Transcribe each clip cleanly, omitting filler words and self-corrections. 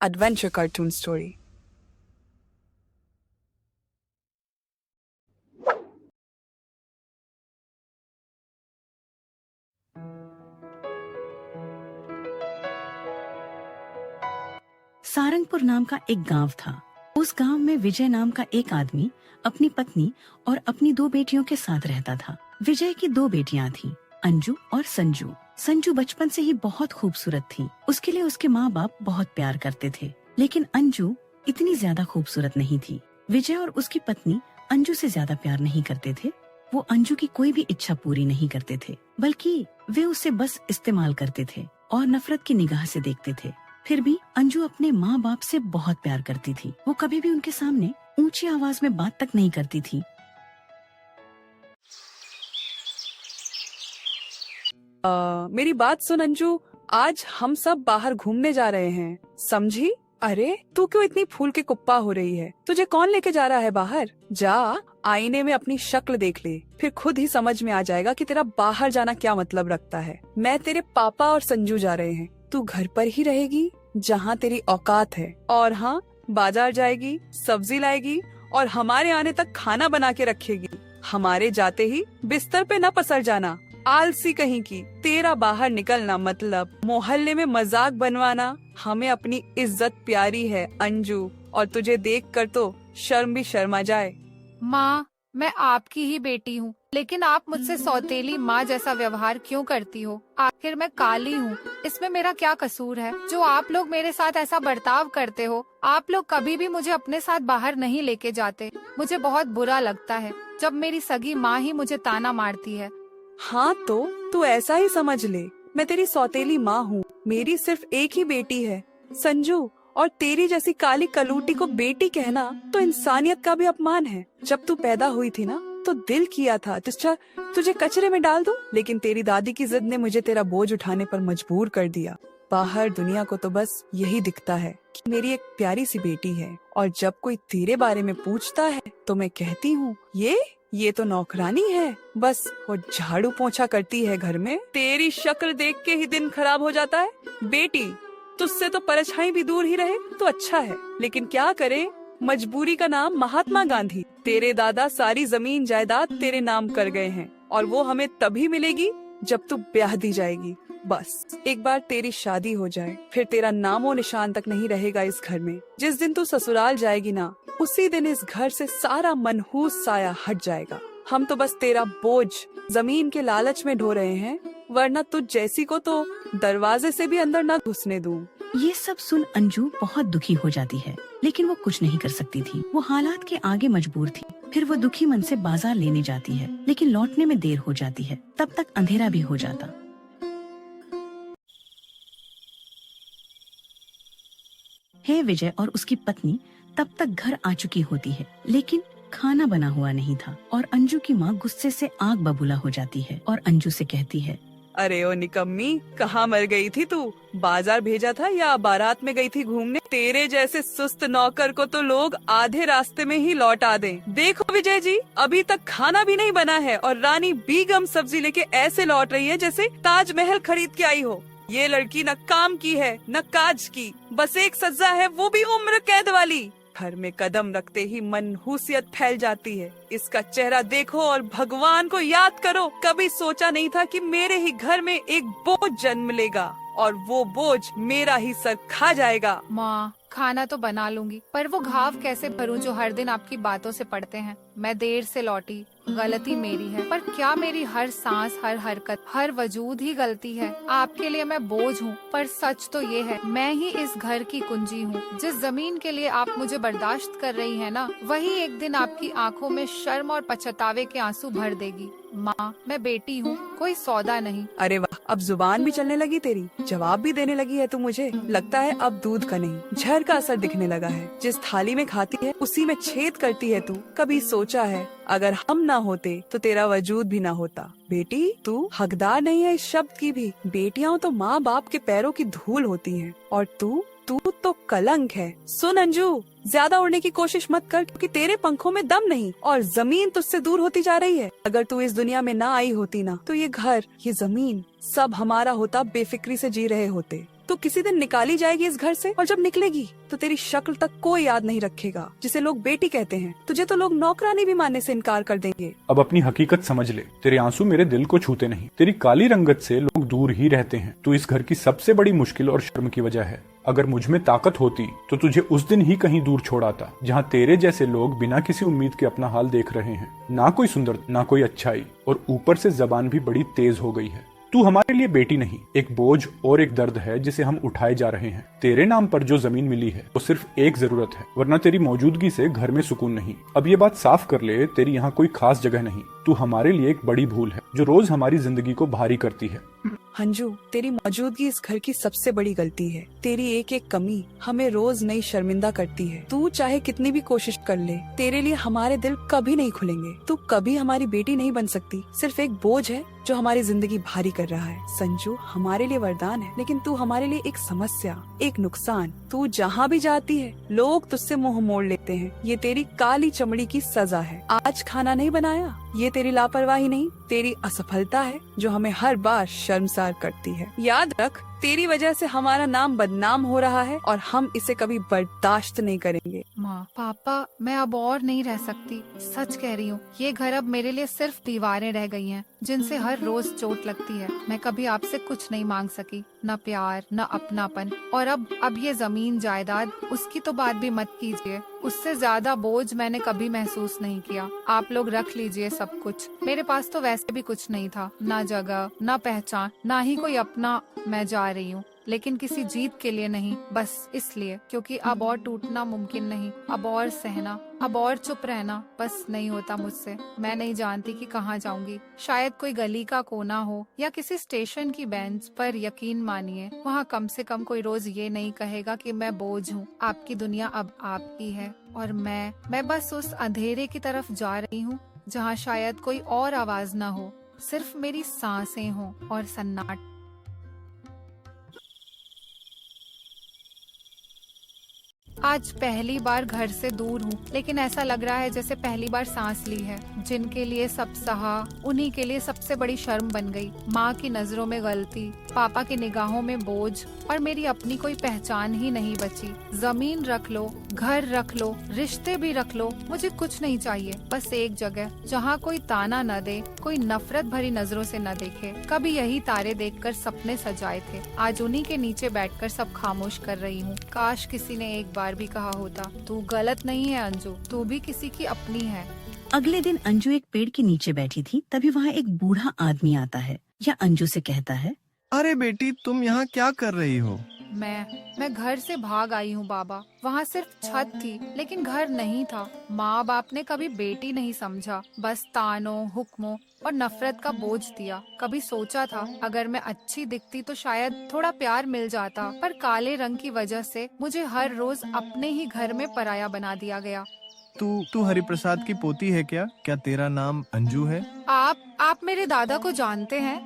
adventure cartoon story. Sarangpur नाम का एक गांव था। उस गांव में विजय नाम का एक आदमी अपनी पत्नी और अपनी 2 बेटियों के साथ रहता था। विजय की 2 बेटियां थीं, अंजू और संजू। संजू बचपन से ही बहुत खूबसूरत थी। उसके लिए उसके माँ बाप बहुत प्यार करते थे, लेकिन अंजू इतनी ज्यादा खूबसूरत नहीं थी। विजय और उसकी पत्नी अंजू से ज्यादा प्यार नहीं करते थे। वो अंजू की कोई भी इच्छा पूरी नहीं करते थे, बल्कि वे उसे बस इस्तेमाल करते थे और नफरत की निगाह से देखते थे। फिर भी अंजू अपने माँ बाप से बहुत प्यार करती थी। वो कभी भी उनके सामने ऊंची आवाज में बात तक नहीं करती थी। मेरी बात सुन अंजू, आज हम सब बाहर घूमने जा रहे हैं, समझी? अरे तू क्यों इतनी फूल के कुप्पा हो रही है? तुझे कौन लेके जा रहा है बाहर? जा आईने में अपनी शक्ल देख ले, फिर खुद ही समझ में आ जाएगा कि तेरा बाहर जाना क्या मतलब रखता है। मैं तेरे पापा और संजू जा रहे हैं। तू घर पर ही रहेगी जहाँ तेरी औकात है, और हाँ, बाजार जाएगी, सब्जी लाएगी और हमारे आने तक खाना बना के रखेगी। हमारे जाते ही बिस्तर पे न पसर जाना, आलसी कहीं की। तेरा बाहर निकलना मतलब मोहल्ले में मजाक बनवाना। हमें अपनी इज्जत प्यारी है अंजू, और तुझे देखकर तो शर्म भी शर्मा जाए। माँ, मैं आपकी ही बेटी हूँ, लेकिन आप मुझसे सौतेली माँ जैसा व्यवहार क्यों करती हो? आखिर मैं काली हूँ, इसमें मेरा क्या कसूर है जो आप लोग मेरे साथ ऐसा बर्ताव करते हो? आप लोग कभी भी मुझे अपने साथ बाहर नहीं लेके जाते। मुझे बहुत बुरा लगता है जब मेरी सगी माँ ही मुझे ताना मारती है। हाँ तो तू ऐसा ही समझ ले, मैं तेरी सौतेली माँ हूँ। मेरी सिर्फ एक ही बेटी है, संजू, और तेरी जैसी काली कलूटी को बेटी कहना तो इंसानियत का भी अपमान है। जब तू पैदा हुई थी ना, तो दिल किया था तुझे कचरे में डाल दूं, लेकिन तेरी दादी की जिद ने मुझे तेरा बोझ उठाने पर मजबूर कर दिया। बाहर दुनिया को तो बस यही दिखता है कि मेरी एक प्यारी सी बेटी है, और जब कोई तेरे बारे में पूछता है तो मैं कहती हूँ ये तो नौकरानी है, बस वो झाड़ू पोंछा करती है घर में। तेरी शक्ल देख के ही दिन खराब हो जाता है। बेटी, तुझसे तो परछाई भी दूर ही रहे तो अच्छा है, लेकिन क्या करे, मजबूरी का नाम महात्मा गांधी। तेरे दादा सारी जमीन जायदाद तेरे नाम कर गए हैं, और वो हमें तभी मिलेगी जब तू ब्याह दी जाएगी। बस एक बार तेरी शादी हो जाए, फिर तेरा नामो निशान तक नहीं रहेगा इस घर में। जिस दिन तू ससुराल जाएगी ना, उसी दिन इस घर से सारा मनहूस साया हट जाएगा। हम तो बस तेरा बोझ जमीन के लालच में ढो रहे हैं, वरना तुझ जैसी को तो दरवाजे से भी अंदर न घुसने दूं। ये सब सुन अंजू बहुत दुखी हो जाती है, लेकिन वो कुछ नहीं कर सकती थी। वो हालात के आगे मजबूर थी। फिर वो दुखी मन से बाजार लेने जाती है, लेकिन लौटने में देर हो जाती है। तब तक अंधेरा भी हो जाता। हे विजय और उसकी पत्नी तब तक घर आ चुकी होती है, लेकिन खाना बना हुआ नहीं था, और अंजू की माँ गुस्से से आग बबूला हो जाती है और अंजू से कहती है, अरे ओ निकम्मी, कहाँ मर गई थी तू? बाजार भेजा था या बारात में गई थी घूमने? तेरे जैसे सुस्त नौकर को तो लोग आधे रास्ते में ही लौटा दें। देखो विजय जी, अभी तक खाना भी नहीं बना है और रानी बीगम सब्जी लेके ऐसे लौट रही है जैसे ताजमहल खरीद के आई हो। ये लड़की न काम की है न काज की, बस एक सजा है, वो भी उम्र कैद वाली। घर में कदम रखते ही मनहूसियत फैल जाती है। इसका चेहरा देखो और भगवान को याद करो। कभी सोचा नहीं था कि मेरे ही घर में एक बोझ जन्म लेगा, और वो बोझ मेरा ही सर खा जाएगा। माँ, खाना तो बना लूंगी, पर वो घाव कैसे भरूं जो हर दिन आपकी बातों से पड़ते हैं? मैं देर से लौटी, गलती मेरी है, पर क्या मेरी हर सांस, हर हरकत, हर वजूद ही गलती है? आपके लिए मैं बोझ हूँ, पर सच तो ये है, मैं ही इस घर की कुंजी हूँ। जिस जमीन के लिए आप मुझे बर्दाश्त कर रही है ना, वही एक दिन आपकी आँखों में शर्म और पछतावे के आंसू भर देगी। माँ, मैं बेटी हूँ, कोई सौदा नहीं। अरे वाह, अब जुबान भी चलने लगी तेरी, जवाब भी देने लगी है तू मुझे। लगता है अब दूध का नहीं, झर का असर दिखने लगा है। जिस थाली में खाती है उसी में छेद करती है तू। कभी सोचा है अगर हम ना होते तो तेरा वजूद भी ना होता? बेटी, तू हकदार नहीं है इस शब्द की भी। बेटियां तो माँ बाप के पैरों की धूल होती हैं, और तू तो कलंक है। सुन अंजू, ज्यादा उड़ने की कोशिश मत कर, क्योंकि तेरे पंखों में दम नहीं और जमीन तुझसे दूर होती जा रही है। अगर तू इस दुनिया में ना आई होती ना, तो ये घर, ये जमीन सब हमारा होता, बेफिक्री से जी रहे होते। तो किसी दिन निकाली जाएगी इस घर से, और जब निकलेगी तो तेरी शक्ल तक कोई याद नहीं रखेगा। जिसे लोग बेटी कहते हैं, तुझे तो लोग नौकरानी भी मानने से इनकार कर देंगे। अब अपनी हकीकत समझ ले, तेरे आंसू मेरे दिल को छूते नहीं। तेरी काली रंगत से लोग दूर ही रहते हैं। तू इस घर की सबसे बड़ी मुश्किल और शर्म की वजह है। अगर मुझ में ताकत होती तो तुझे उस दिन ही कहीं दूर छोड़ आता, जहाँ तेरे जैसे लोग बिना किसी उम्मीद के अपना हाल देख रहे हैं। ना कोई सुंदर, ना कोई अच्छाई, और ऊपर से जबान भी बड़ी तेज हो गई है। तू हमारे लिए बेटी नहीं, एक बोझ और एक दर्द है जिसे हम उठाए जा रहे हैं। तेरे नाम पर जो जमीन मिली है वो सिर्फ एक जरूरत है, वरना तेरी मौजूदगी से घर में सुकून नहीं। अब ये बात साफ कर ले, तेरी यहाँ कोई खास जगह नहीं। तू हमारे लिए एक बड़ी भूल है जो रोज हमारी जिंदगी को भारी करती है। अंजू, तेरी मौजूदगी इस घर की सबसे बड़ी गलती है। तेरी एक एक कमी हमें रोज नई शर्मिंदा करती है। तू चाहे कितनी भी कोशिश कर ले, तेरे लिए हमारे दिल कभी नहीं खुलेंगे। तू कभी हमारी बेटी नहीं बन सकती, सिर्फ एक बोझ है जो हमारी जिंदगी भारी कर रहा है। संजू हमारे लिए वरदान है, लेकिन तू हमारे लिए एक समस्या, एक नुकसान। तू जहाँ भी जाती है लोग तुझसे मुंह मोड़ लेते हैं। ये तेरी काली चमड़ी की सजा है। आज खाना नहीं बनाया, ये तेरी लापरवाही नहीं, तेरी असफलता है जो हमें हर बार शर्मसार करती है। याद रख, तेरी वजह से हमारा नाम बदनाम हो रहा है और हम इसे कभी बर्दाश्त नहीं करेंगे। माँ, पापा, मैं अब और नहीं रह सकती। सच कह रही हूँ, ये घर अब मेरे लिए सिर्फ दीवारें रह गई हैं, जिनसे हर रोज चोट लगती है। मैं कभी आपसे कुछ नहीं मांग सकी, न प्यार, न अपनापन। और अब ये जमीन जायदाद, उसकी तो बात भी मत कीजिए। उससे ज्यादा बोझ मैंने कभी महसूस नहीं किया। आप लोग रख लीजिए सब कुछ। मेरे पास तो वैसे भी कुछ नहीं था, ना जगह, ना पहचान, ना ही कोई अपना। मैं जा रही हूँ, लेकिन किसी जीत के लिए नहीं, बस इसलिए क्योंकि अब और टूटना मुमकिन नहीं, अब और सहना, अब और चुप रहना बस नहीं होता मुझसे। मैं नहीं जानती कि कहाँ जाऊंगी। शायद कोई गली का कोना हो या किसी स्टेशन की बेंच पर। यकीन मानिए, वहाँ कम से कम कोई रोज ये नहीं कहेगा कि मैं बोझ हूँ। आपकी दुनिया अब आपकी है, और मैं बस उस अंधेरे की तरफ जा रही हूँ जहाँ शायद कोई और आवाज ना हो, सिर्फ मेरी सांसें हो और सन्नाटा। आज पहली बार घर से दूर हूँ, लेकिन ऐसा लग रहा है जैसे पहली बार सांस ली है। जिनके लिए सब सहा, उन्हीं के लिए सबसे बड़ी शर्म बन गई। माँ की नजरों में गलती, पापा की निगाहों में बोझ, और मेरी अपनी कोई पहचान ही नहीं बची। जमीन रख लो, घर रख लो, रिश्ते भी रख लो, मुझे कुछ नहीं चाहिए। बस एक जगह जहाँ कोई ताना न दे, कोई नफरत भरी नजरों से न देखे। कभी यही तारे देखकर सपने सजाए थे, आज उन्हीं के नीचे बैठकर सब खामोश कर रही हूँ। काश किसी ने एक बार भी कहा होता, तू गलत नहीं है अंजू, तू भी किसी की अपनी है। अगले दिन अंजू एक पेड़ के नीचे बैठी थी, तभी वहाँ एक बूढ़ा आदमी आता है या अंजू से कहता है, अरे बेटी, तुम यहाँ क्या कर रही हो? मैं घर से भाग आई हूँ बाबा। वहाँ सिर्फ छत थी, लेकिन घर नहीं था। माँ बाप ने कभी बेटी नहीं समझा, बस तानों, हुक्मों और नफरत का बोझ दिया। कभी सोचा था अगर मैं अच्छी दिखती तो शायद थोड़ा प्यार मिल जाता, पर काले रंग की वजह से मुझे हर रोज अपने ही घर में पराया बना दिया गया। तू हरिप्रसाद की पोती है क्या? क्या तेरा नाम अंजू है? आप मेरे दादा को जानते हैं?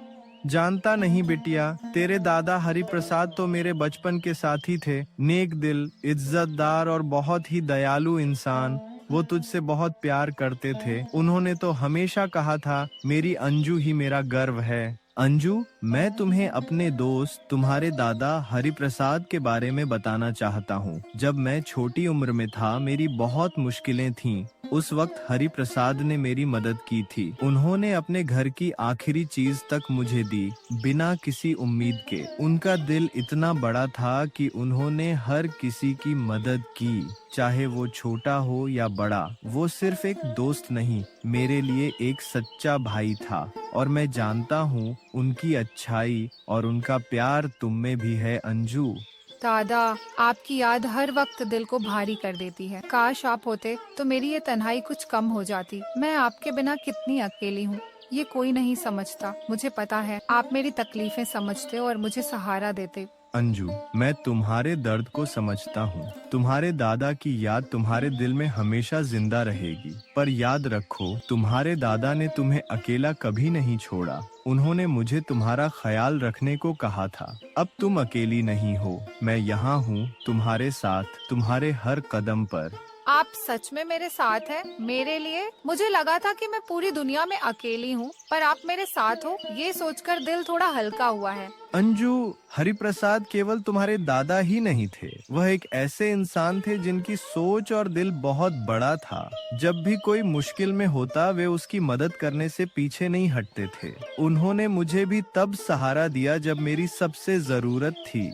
जानता नहीं बेटिया, तेरे दादा हरिप्रसाद तो मेरे बचपन के साथी थे। नेक दिल, इज्जतदार और बहुत ही दयालु इंसान। वो तुझसे बहुत प्यार करते थे। उन्होंने तो हमेशा कहा था, मेरी अंजू ही मेरा गर्व है। अंजू, मैं तुम्हें अपने दोस्त तुम्हारे दादा हरिप्रसाद के बारे में बताना चाहता हूँ। जब मैं छोटी उम्र में था, मेरी बहुत मुश्किलें थीं। उस वक्त हरिप्रसाद ने मेरी मदद की थी। उन्होंने अपने घर की आखिरी चीज तक मुझे दी, बिना किसी उम्मीद के। उनका दिल इतना बड़ा था कि उन्होंने हर किसी की मदद की, चाहे वो छोटा हो या बड़ा। वो सिर्फ एक दोस्त नहीं, मेरे लिए एक सच्चा भाई था। और मैं जानता हूँ उनकी अच्छाई और उनका प्यार तुम में भी है अंजू। दादा, आपकी याद हर वक्त दिल को भारी कर देती है। काश आप होते तो मेरी ये तन्हाई कुछ कम हो जाती। मैं आपके बिना कितनी अकेली हूँ, ये कोई नहीं समझता। मुझे पता है आप मेरी तकलीफें समझते और मुझे सहारा देते। अंजू, मैं तुम्हारे दर्द को समझता हूँ। तुम्हारे दादा की याद तुम्हारे दिल में हमेशा जिंदा रहेगी। पर याद रखो, तुम्हारे दादा ने तुम्हें अकेला कभी नहीं छोड़ा। उन्होंने मुझे तुम्हारा ख्याल रखने को कहा था। अब तुम अकेली नहीं हो, मैं यहाँ हूँ तुम्हारे साथ, तुम्हारे हर कदम पर। आप सच में मेरे साथ हैं? मेरे लिए मुझे लगा था कि मैं पूरी दुनिया में अकेली हूँ, पर आप मेरे साथ हो, ये सोचकर दिल थोड़ा हल्का हुआ है। अंजू, हरिप्रसाद केवल तुम्हारे दादा ही नहीं थे, वह एक ऐसे इंसान थे जिनकी सोच और दिल बहुत बड़ा था। जब भी कोई मुश्किल में होता वे उसकी मदद करने से पीछे नहीं हटते थे। उन्होंने मुझे भी तब सहारा दिया जब मेरी सबसे जरूरत थी।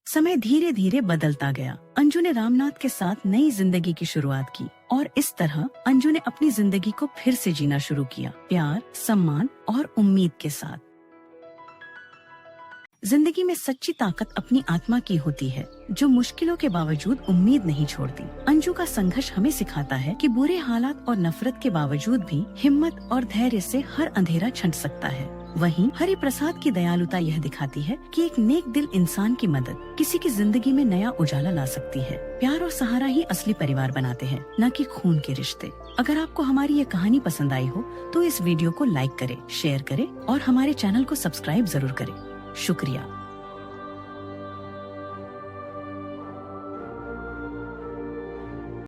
समय धीरे धीरे बदलता गया। अंजू ने रामनाथ के साथ नई जिंदगी की शुरुआत की और इस तरह अंजू ने अपनी जिंदगी को फिर से जीना शुरू किया, प्यार, सम्मान और उम्मीद के साथ। जिंदगी में सच्ची ताकत अपनी आत्मा की होती है, जो मुश्किलों के बावजूद उम्मीद नहीं छोड़ती। अंजू का संघर्ष हमें सिखाता है कि बुरे हालात और नफरत के बावजूद भी हिम्मत और धैर्य से हर अंधेरा छंट सकता है। वहीं हरिप्रसाद की दयालुता यह दिखाती है कि एक नेक दिल इंसान की मदद किसी की जिंदगी में नया उजाला ला सकती है। प्यार और सहारा ही असली परिवार बनाते हैं, न कि खून के रिश्ते। अगर आपको हमारी ये कहानी पसंद आई हो तो इस वीडियो को लाइक करें, शेयर करें और हमारे चैनल को सब्सक्राइब जरूर करें। शुक्रिया।